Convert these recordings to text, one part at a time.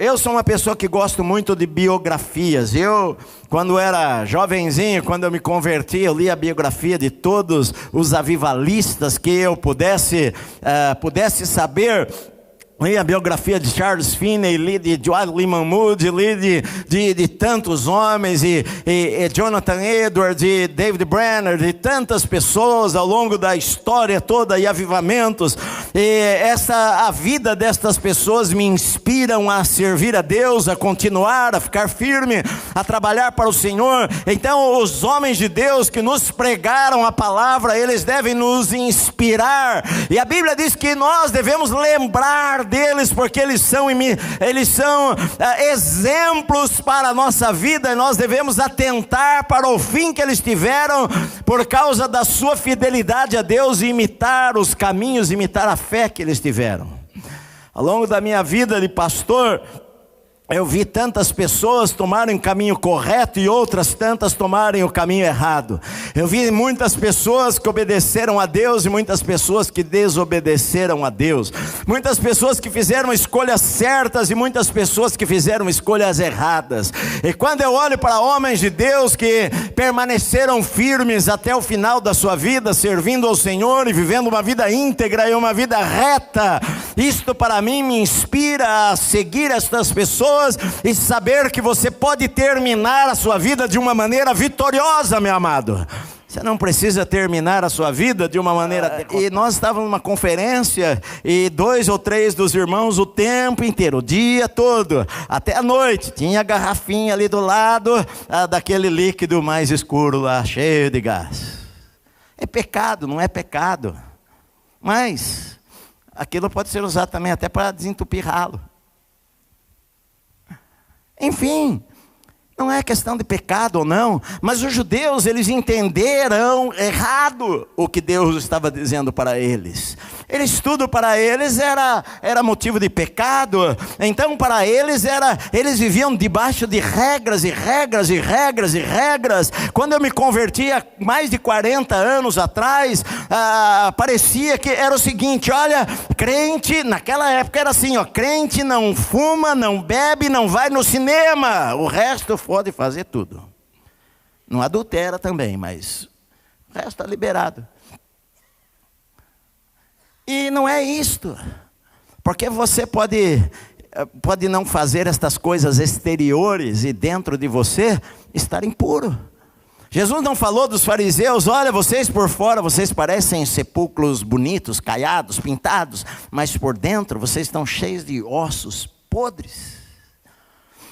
Eu sou uma pessoa que gosto muito de biografias. Eu, quando era jovenzinho, quando eu me converti, eu li a biografia de todos os avivalistas que eu pudesse saber. Li a biografia de Charles Finney, li de Dwight Lyman Moody, li de tantos homens, e Jonathan Edwards, e David Brenner, de tantas pessoas ao longo da história toda, e avivamentos. E a vida destas pessoas me inspiram a servir a Deus, a continuar, a ficar firme, a trabalhar para o Senhor. Então os homens de Deus que nos pregaram a palavra, eles devem nos inspirar. E a Bíblia diz que nós devemos lembrar deles, porque eles são exemplos para a nossa vida, e nós devemos atentar para o fim que eles tiveram, por causa da sua fidelidade a Deus, e imitar os caminhos, imitar a fé que eles tiveram. Ao longo da minha vida de pastor, eu vi tantas pessoas tomarem o caminho correto e outras tantas tomarem o caminho errado. Eu vi muitas pessoas que obedeceram a Deus e muitas pessoas que desobedeceram a Deus. Muitas pessoas que fizeram escolhas certas e muitas pessoas que fizeram escolhas erradas. E quando eu olho para homens de Deus que permaneceram firmes até o final da sua vida, servindo ao Senhor e vivendo uma vida íntegra e uma vida reta, isto para mim me inspira a seguir estas pessoas e saber que você pode terminar a sua vida de uma maneira vitoriosa, meu amado. Você não precisa terminar a sua vida de uma maneira... E nós estávamos numa conferência, e 2 ou 3 dos irmãos o tempo inteiro, o dia todo, até a noite, tinha a garrafinha ali do lado daquele líquido mais escuro lá, cheio de gás. É pecado, não é pecado, mas aquilo pode ser usado também até para desentupir ralo. Enfim, não é questão de pecado ou não, mas os judeus, eles entenderam errado o que Deus estava dizendo para eles. Tudo para eles era motivo de pecado. Então para eles eles viviam debaixo de regras e regras e regras e regras. Quando eu me converti há mais de 40 anos atrás, parecia que era o seguinte: olha, crente, naquela época era assim, crente não fuma, não bebe, não vai no cinema, o resto pode fazer tudo. Não adultera também, mas o resto está liberado. E não é isto, porque você pode não fazer estas coisas exteriores e dentro de você estar impuro. Jesus não falou dos fariseus: olha, vocês por fora, vocês parecem sepulcros bonitos, caiados, pintados, mas por dentro vocês estão cheios de ossos podres.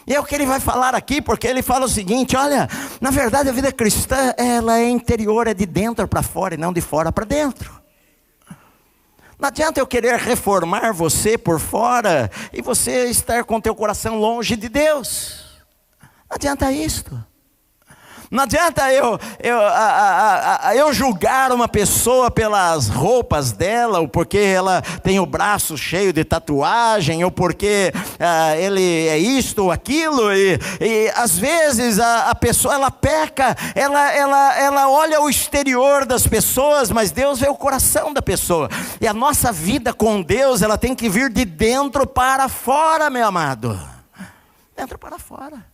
E é o que ele vai falar aqui, porque ele fala o seguinte: olha, na verdade a vida cristã, ela é interior, é de dentro para fora e não de fora para dentro. Não adianta eu querer reformar você por fora e você estar com teu coração longe de Deus. Não adianta isto. Não adianta eu julgar uma pessoa pelas roupas dela, ou porque ela tem o braço cheio de tatuagem, ou porque ele é isto ou aquilo, e às vezes a pessoa, ela peca, ela olha o exterior das pessoas, mas Deus vê o coração da pessoa. E a nossa vida com Deus, ela tem que vir de dentro para fora, meu amado. Dentro para fora.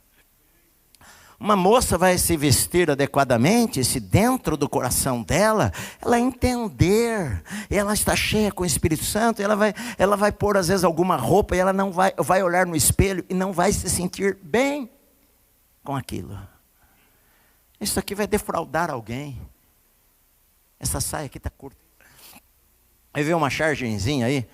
Uma moça vai se vestir adequadamente se dentro do coração dela, ela entender, ela está cheia com o Espírito Santo, ela vai pôr às vezes alguma roupa e ela não vai olhar no espelho e não vai se sentir bem com aquilo. Isso aqui vai defraudar alguém. Essa saia aqui está curta. Aí veio uma chargenzinha aí,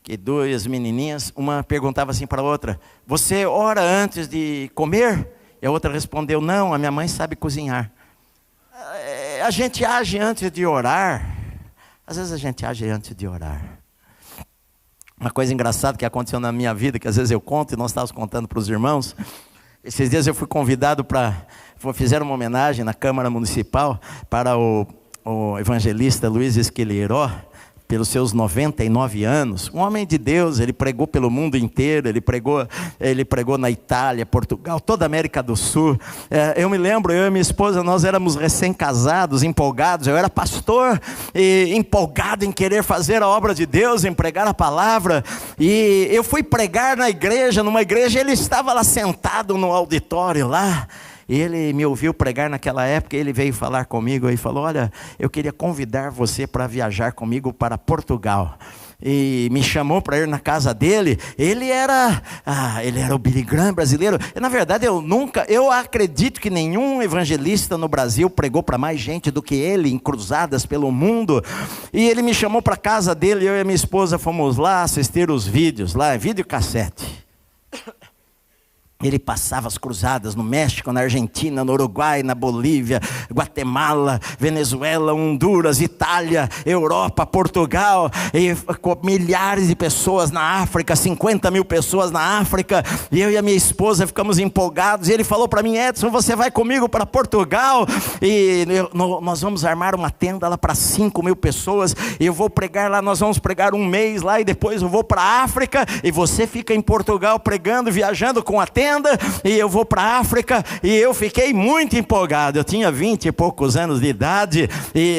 que 2 menininhas, uma perguntava assim para a outra: você ora antes de comer? E a outra respondeu: não, a minha mãe sabe cozinhar. A gente age antes de orar. Às vezes a gente age antes de orar. Uma coisa engraçada que aconteceu na minha vida, que às vezes eu conto e nós estávamos contando para os irmãos. Esses dias eu fui convidado fizeram uma homenagem na Câmara Municipal para o evangelista Luiz Esqueleiró, pelos seus 99 anos, um homem de Deus, ele pregou pelo mundo inteiro, ele pregou na Itália, Portugal, toda a América do Sul. Eu me lembro, eu e minha esposa, nós éramos recém-casados, empolgados, eu era pastor, e empolgado em querer fazer a obra de Deus, em pregar a palavra, e eu fui pregar numa igreja, ele estava lá sentado no auditório lá, e ele me ouviu pregar naquela época, ele veio falar comigo e falou: olha, eu queria convidar você para viajar comigo para Portugal. E me chamou para ir na casa dele. Ele era o Billy Graham brasileiro. E, na verdade, eu acredito que nenhum evangelista no Brasil pregou para mais gente do que ele, em cruzadas pelo mundo. E ele me chamou para a casa dele, eu e a minha esposa fomos lá assistir os vídeos, lá, videocassete. Ele passava as cruzadas no México, na Argentina, no Uruguai, na Bolívia, Guatemala, Venezuela, Honduras, Itália, Europa, Portugal, e com milhares de pessoas na África, 50 mil pessoas na África, e eu e a minha esposa ficamos empolgados, e ele falou para mim: Edson, você vai comigo para Portugal, e nós vamos armar uma tenda lá para 5 mil pessoas, e eu vou pregar lá, nós vamos pregar um mês lá, e depois eu vou para a África, e você fica em Portugal pregando, viajando com a tenda, e eu vou para a África. E eu fiquei muito empolgado, eu tinha 20 e poucos anos de idade, e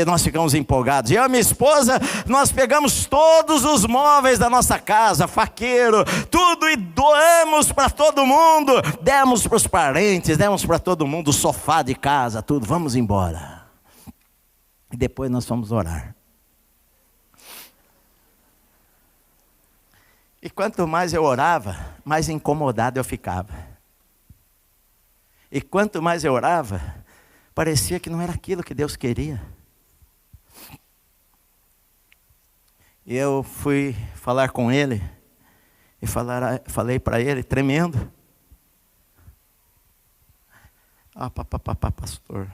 nós ficamos empolgados, eu e minha esposa, nós pegamos todos os móveis da nossa casa, faqueiro, tudo, e doamos para todo mundo, demos para os parentes, demos para todo mundo, o sofá de casa, tudo, vamos embora. E depois nós fomos orar. E quanto mais eu orava, mais incomodado eu ficava. E quanto mais eu orava, parecia que não era aquilo que Deus queria. E eu fui falar com ele, e falei para ele, tremendo: pastor,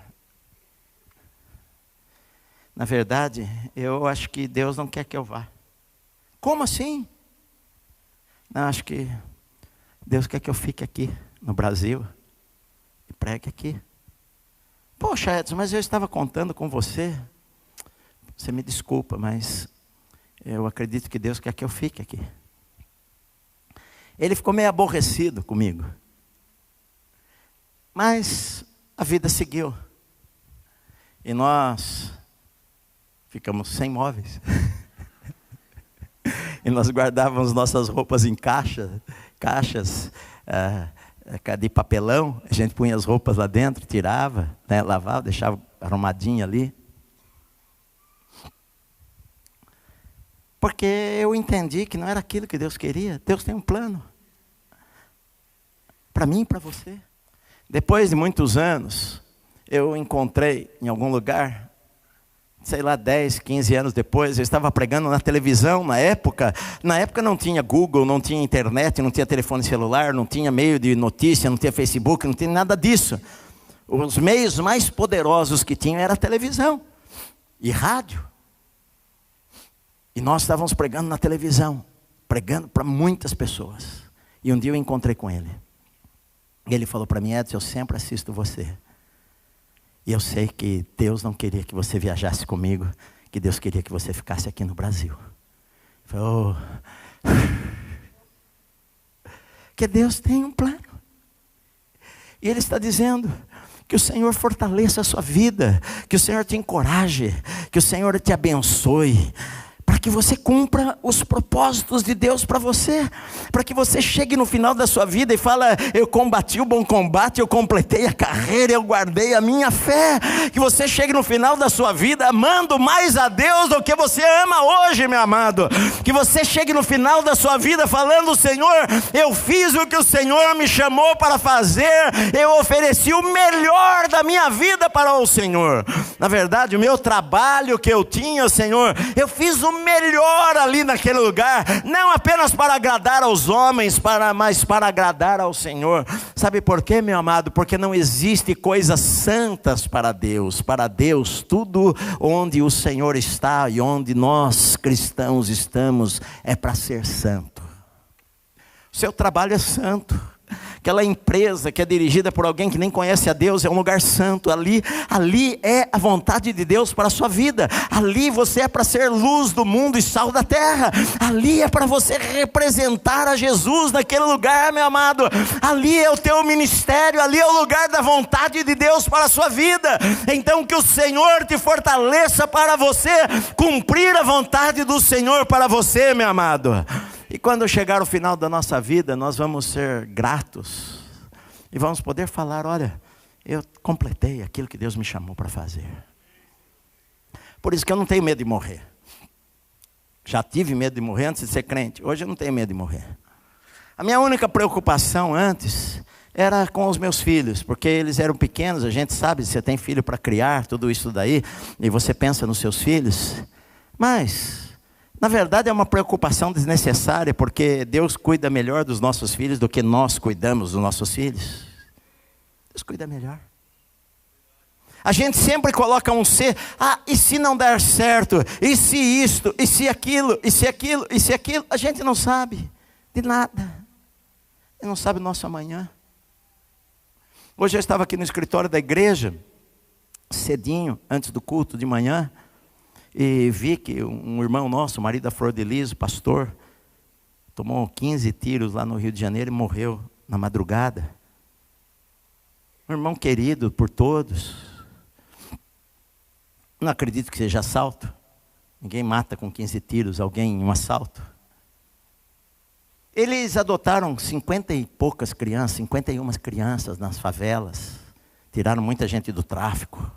na verdade, eu acho que Deus não quer que eu vá. Como assim? Não, acho que Deus quer que eu fique aqui no Brasil e pregue aqui. Poxa, Edson, mas eu estava contando com você. Você me desculpa, mas eu acredito que Deus quer que eu fique aqui. Ele ficou meio aborrecido comigo. Mas a vida seguiu. E nós ficamos sem móveis. E nós guardávamos nossas roupas em caixas de papelão. A gente punha as roupas lá dentro, tirava, né, lavava, deixava arrumadinha ali. Porque eu entendi que não era aquilo que Deus queria. Deus tem um plano para mim e para você. Depois de muitos anos, eu encontrei em algum lugar, sei lá, 10, 15 anos depois, eu estava pregando na televisão na época não tinha Google, não tinha internet, não tinha telefone celular, não tinha meio de notícia, não tinha Facebook, não tinha nada disso. Os meios mais poderosos que tinham era a televisão e rádio. E nós estávamos pregando na televisão, pregando para muitas pessoas. E um dia eu encontrei com ele. E ele falou para mim: Edson, eu sempre assisto você. E eu sei que Deus não queria que você viajasse comigo, que Deus queria que você ficasse aqui no Brasil. Eu falei: que Deus tem um plano. E Ele está dizendo que o Senhor fortaleça a sua vida, que o Senhor te encoraje, que o Senhor te abençoe, para que você cumpra os propósitos de Deus para você, para que você chegue no final da sua vida e fale: eu combati o bom combate, eu completei a carreira, eu guardei a minha fé. Que você chegue no final da sua vida amando mais a Deus do que você ama hoje, meu amado. Que você chegue no final da sua vida falando: Senhor, eu fiz o que o Senhor me chamou para fazer, eu ofereci o melhor da minha vida para o Senhor. Na verdade, o meu trabalho que eu tinha, Senhor, eu fiz o melhor ali naquele lugar, não apenas para agradar aos homens, mas para agradar ao Senhor. Sabe por quê, meu amado? Porque não existe coisas santas para Deus. Para Deus, tudo onde o Senhor está e onde nós cristãos estamos é para ser santo. O seu trabalho é santo. aquela empresa que é dirigida por alguém que nem conhece a Deus, é um lugar santo. Ali é a vontade de Deus para a sua vida. Ali você é para ser luz do mundo e sal da terra. Ali é para você representar a Jesus naquele lugar, meu amado. Ali é o teu ministério, ali é o lugar da vontade de Deus para a sua vida. Então que o Senhor te fortaleça para você cumprir a vontade do Senhor para você, meu amado. E quando chegar o final da nossa vida, nós vamos ser gratos e vamos poder falar: olha, eu completei aquilo que Deus me chamou para fazer. Por isso que eu não tenho medo de morrer. Já tive medo de morrer antes de ser crente. Hoje eu não tenho medo de morrer. A minha única preocupação antes era com os meus filhos, porque eles eram pequenos. A gente sabe, você tem filho para criar, tudo isso daí, e você pensa nos seus filhos. Mas na verdade é uma preocupação desnecessária, porque Deus cuida melhor dos nossos filhos do que nós cuidamos dos nossos filhos. Deus cuida melhor. A gente sempre coloca um se. E se não der certo? E se isto? E se aquilo? E se aquilo? E se aquilo? A gente não sabe de nada. E não sabe o nosso amanhã. Hoje eu estava aqui no escritório da igreja, cedinho, antes do culto de manhã, e vi que um irmão nosso, o marido da Flor de Lis, o pastor, tomou 15 tiros lá no Rio de Janeiro e morreu na madrugada. Um irmão querido por todos. Não acredito que seja assalto. Ninguém mata com 15 tiros alguém em um assalto. Eles adotaram 50 e poucas crianças, 51 crianças nas favelas. Tiraram muita gente do tráfico.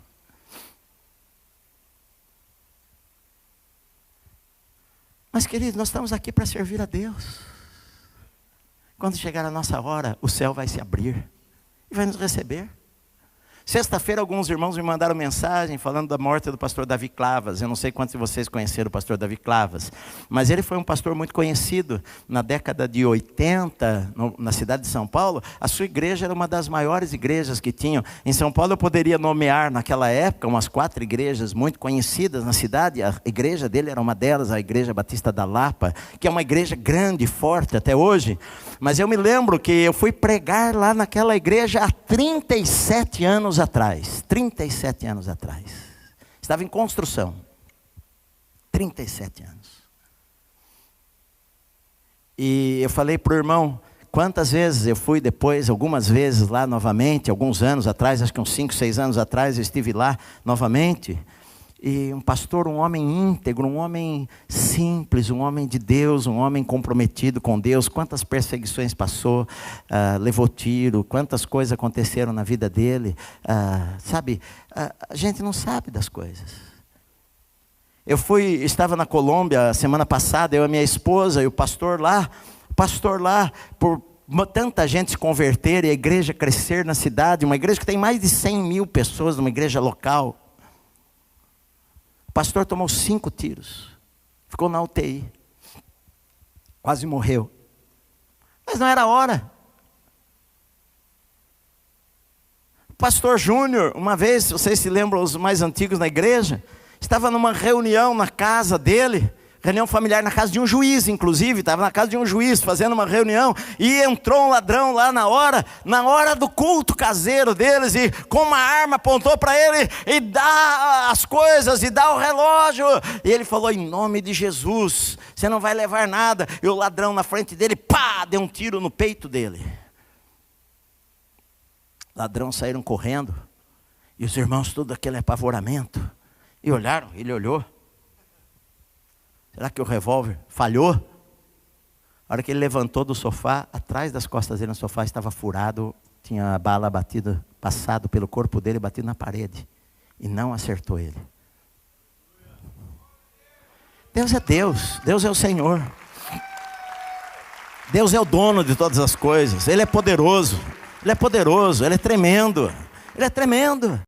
Mas, queridos, nós estamos aqui para servir a Deus. Quando chegar a nossa hora, o céu vai se abrir e vai nos receber. Sexta-feira, alguns irmãos me mandaram mensagem falando da morte do pastor Davi Clavas. Eu não sei quantos de vocês conheceram o pastor Davi Clavas, mas ele foi um pastor muito conhecido. Na década de 80, na cidade de São Paulo, a sua igreja era uma das maiores igrejas que tinham. Em São Paulo eu poderia nomear naquela época umas 4 igrejas muito conhecidas na cidade. A igreja dele era uma delas, a Igreja Batista da Lapa, que é uma igreja grande e forte até hoje. Mas eu me lembro que eu fui pregar lá naquela igreja há 37 anos atrás. 37 anos atrás. Estava em construção. 37 anos. E eu falei para o irmão, quantas vezes eu fui depois, algumas vezes lá novamente, alguns anos atrás, acho que uns 5, 6 anos atrás, eu estive lá novamente. E um pastor, um homem íntegro, um homem simples, um homem de Deus, um homem comprometido com Deus. Quantas perseguições passou, levou tiro, quantas coisas aconteceram na vida dele. A gente não sabe das coisas. Estava na Colômbia semana passada, eu e a minha esposa e o pastor lá, por tanta gente se converter e a igreja crescer na cidade, uma igreja que tem mais de 100 mil pessoas, uma igreja local. O pastor tomou 5 tiros, ficou na UTI, quase morreu, mas não era hora. O pastor Júnior, uma vez, vocês se lembram, os mais antigos na igreja, estava numa reunião na casa dele, reunião familiar na casa de um juiz, inclusive, estava na casa de um juiz fazendo uma reunião, e entrou um ladrão lá na hora do culto caseiro deles, e com uma arma apontou para ele, e dá as coisas, e dá o relógio, e ele falou, em nome de Jesus, você não vai levar nada, e o ladrão na frente dele, deu um tiro no peito dele. Ladrões saíram correndo, e os irmãos tudo aquele apavoramento, e olharam, ele olhou, será que o revólver falhou? A hora que ele levantou do sofá, atrás das costas dele no sofá estava furado, tinha a bala passado pelo corpo dele, batido na parede, e não acertou ele. Deus é Deus, Deus é o Senhor. Deus é o dono de todas as coisas, Ele é poderoso, Ele é tremendo, Ele é tremendo.